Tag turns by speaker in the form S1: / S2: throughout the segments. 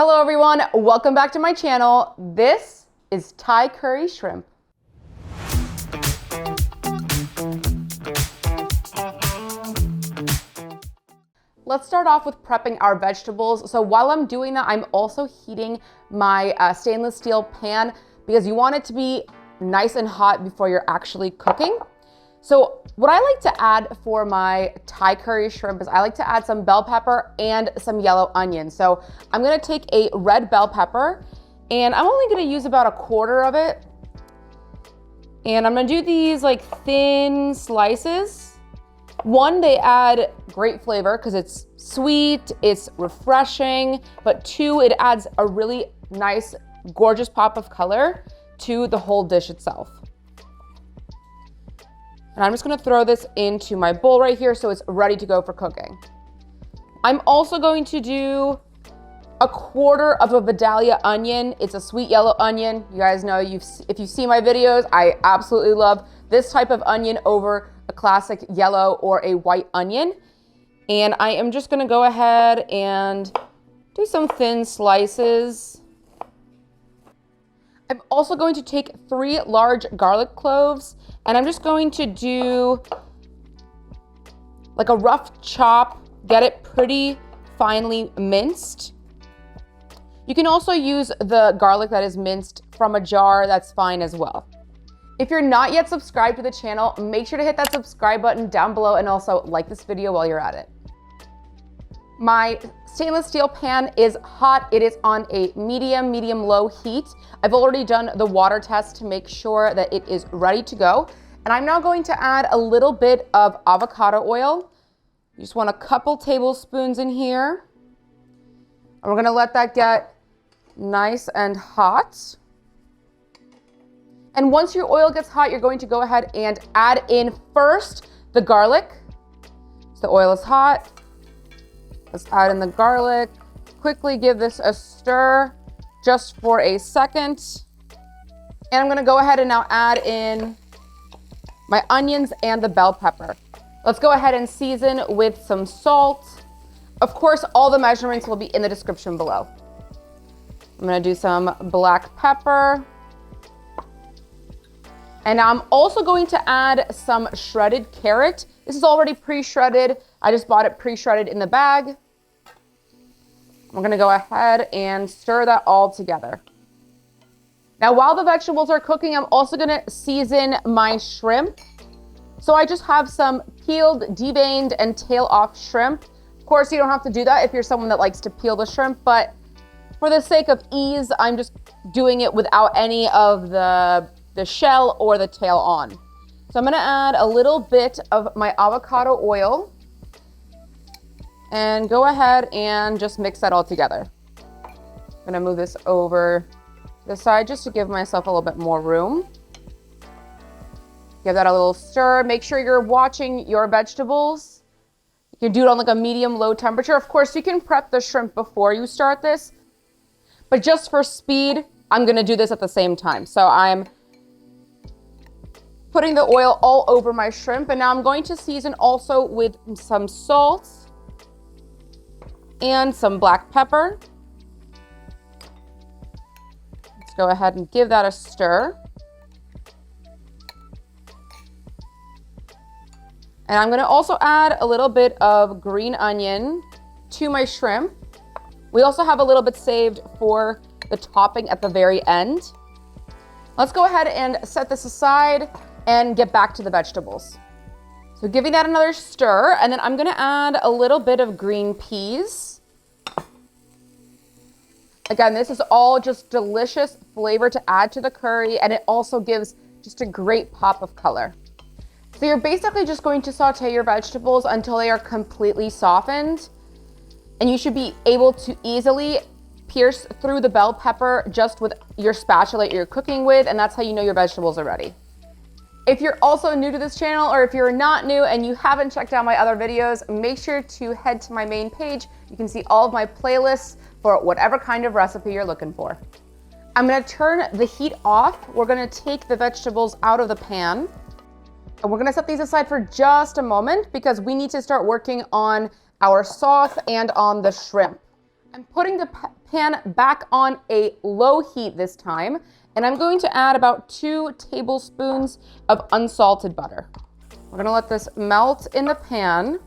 S1: Hello everyone, welcome back to my channel. This is Thai curry shrimp. Let's start off with prepping our vegetables. So while I'm doing that, I'm also heating my stainless steel pan because you want it to be nice and hot before you're actually cooking. So what I like to add for my Thai curry shrimp is I like to add some bell pepper and some yellow onion. So I'm gonna take a red bell pepper and I'm only gonna use about a quarter of it. And I'm gonna do these like thin slices. One, they add great flavor because it's sweet, it's refreshing, but two, it adds a really nice, gorgeous pop of color to the whole dish itself. And I'm just gonna throw this into my bowl right here so it's ready to go for cooking. I'm also going to do a quarter of a vidalia onion. It's a sweet yellow onion. You guys know, if you see my videos, I absolutely love this type of onion over a classic yellow or a white onion. And I am just gonna go ahead and do some thin slices. I'm also going to take 3 large garlic cloves and I'm just going to do like a rough chop, get it pretty finely minced. You can also use the garlic that is minced from a jar, that's fine as well. If you're not yet subscribed to the channel, make sure to hit that subscribe button down below and also like this video while you're at it. My stainless steel pan is hot. It is on a medium-low heat. I've already done the water test to make sure that it is ready to go. And I'm now going to add a little bit of avocado oil. You just want a couple tablespoons in here. And we're gonna let that get nice and hot. And once your oil gets hot, you're going to go ahead and add in first the garlic. So the oil is hot. Let's add in the garlic. Quickly give this a stir just for a second. And I'm gonna go ahead and now add in my onions and the bell pepper. Let's go ahead and season with some salt. Of course, all the measurements will be in the description below. I'm gonna do some black pepper. And now I'm also going to add some shredded carrot. This is already pre-shredded. I just bought it pre-shredded in the bag. We're gonna go ahead and stir that all together. Now, while the vegetables are cooking, I'm also gonna season my shrimp. So I just have some peeled, deveined, and tail-off shrimp. Of course, you don't have to do that if you're someone that likes to peel the shrimp, but for the sake of ease, I'm just doing it without any of the shell or the tail on. So I'm gonna add a little bit of my avocado oil and go ahead and just mix that all together. I'm gonna move this over to the side just to give myself a little bit more room. Give that a little stir. Make sure you're watching your vegetables. You can do it on like a medium-low temperature. Of course, you can prep the shrimp before you start this, but just for speed, I'm gonna do this at the same time. So I'm putting the oil all over my shrimp, and now I'm going to season also with some salt and some black pepper. Let's go ahead and give that a stir. And I'm gonna also add a little bit of green onion to my shrimp. We also have a little bit saved for the topping at the very end. Let's go ahead and set this aside and get back to the vegetables. So giving that another stir, and then I'm gonna add a little bit of green peas. Again, this is all just delicious flavor to add to the curry, and it also gives just a great pop of color. So you're basically just going to saute your vegetables until they are completely softened, and you should be able to easily pierce through the bell pepper just with your spatula you're cooking with, and that's how you know your vegetables are ready. If you're also new to this channel, or if you're not new and you haven't checked out my other videos, make sure to head to my main page. You can see all of my playlists for whatever kind of recipe you're looking for. I'm gonna turn the heat off. We're gonna take the vegetables out of the pan, and we're gonna set these aside for just a moment because we need to start working on our sauce and on the shrimp. I'm putting the pan back on a low heat this time, and I'm going to add about 2 tablespoons of unsalted butter. We're gonna let this melt in the pan.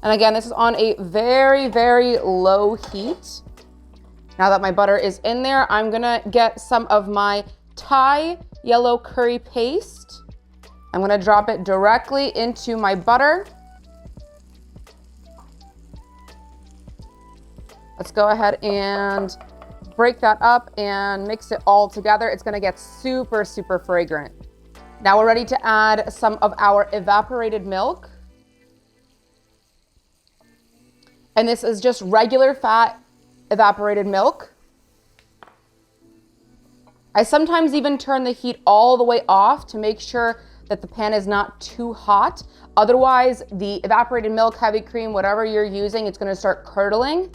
S1: And again, this is on a very, very low heat. Now that my butter is in there, I'm gonna get some of my Thai yellow curry paste. I'm gonna drop it directly into my butter. Let's go ahead and break that up and mix it all together. It's gonna get super, super fragrant. Now we're ready to add some of our evaporated milk. And this is just regular fat evaporated milk. I sometimes even turn the heat all the way off to make sure that the pan is not too hot. Otherwise, the evaporated milk, heavy cream, whatever you're using, it's gonna start curdling.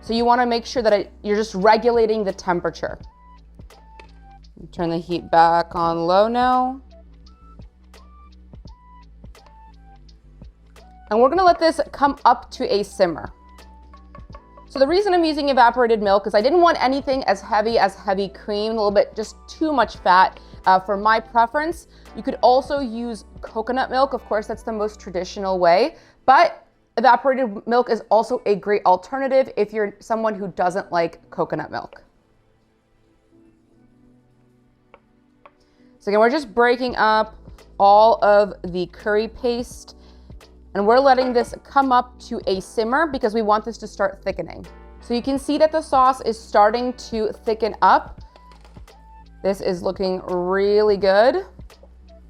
S1: So you wanna make sure that you're just regulating the temperature. Turn the heat back on low now. And we're gonna let this come up to a simmer. So the reason I'm using evaporated milk is I didn't want anything as heavy cream, a little bit just too much fat for my preference. You could also use coconut milk. Of course, that's the most traditional way, but evaporated milk is also a great alternative if you're someone who doesn't like coconut milk. So again, we're just breaking up all of the curry paste, and we're letting this come up to a simmer because we want this to start thickening. So you can see that the sauce is starting to thicken up. This is looking really good.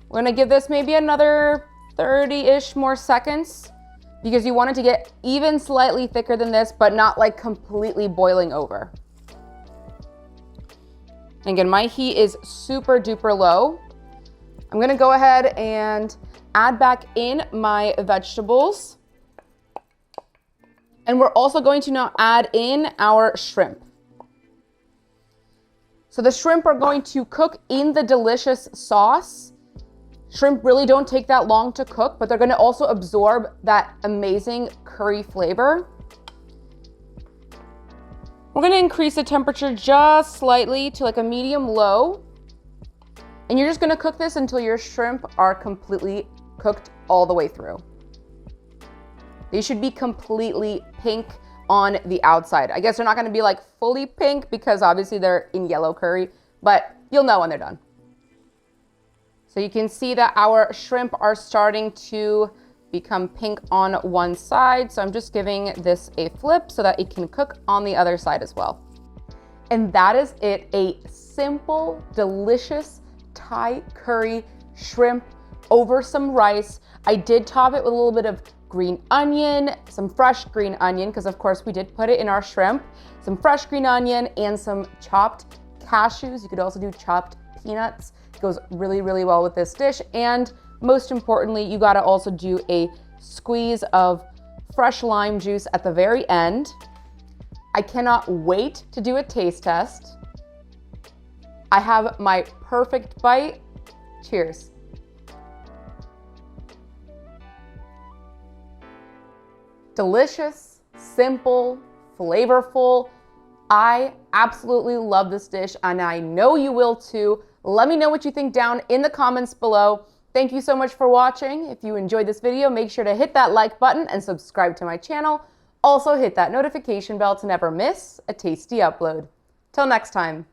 S1: We're gonna give this maybe another 30-ish more seconds because you want it to get even slightly thicker than this, but not like completely boiling over. And again, my heat is super duper low. I'm gonna go ahead and add back in my vegetables. And we're also going to now add in our shrimp. So the shrimp are going to cook in the delicious sauce. Shrimp really don't take that long to cook, but they're gonna also absorb that amazing curry flavor. We're gonna increase the temperature just slightly to like a medium low. And you're just gonna cook this until your shrimp are completely cooked all the way through. They should be completely pink on the outside. I guess they're not gonna be like fully pink because obviously they're in yellow curry, but you'll know when they're done. So you can see that our shrimp are starting to become pink on one side. So I'm just giving this a flip so that it can cook on the other side as well. And that is it, a simple, delicious Thai curry shrimp over some rice. I did top it with a little bit of green onion, some fresh green onion, because of course we did put it in our shrimp, some fresh green onion and some chopped cashews. You could also do chopped peanuts. It goes really, really well with this dish. And most importantly, you gotta also do a squeeze of fresh lime juice at the very end. I cannot wait to do a taste test. I have my perfect bite. Cheers. Delicious, simple, flavorful. I absolutely love this dish and I know you will too. Let me know what you think down in the comments below. Thank you so much for watching. If you enjoyed this video, make sure to hit that like button and subscribe to my channel. Also hit that notification bell to never miss a tasty upload. Till next time.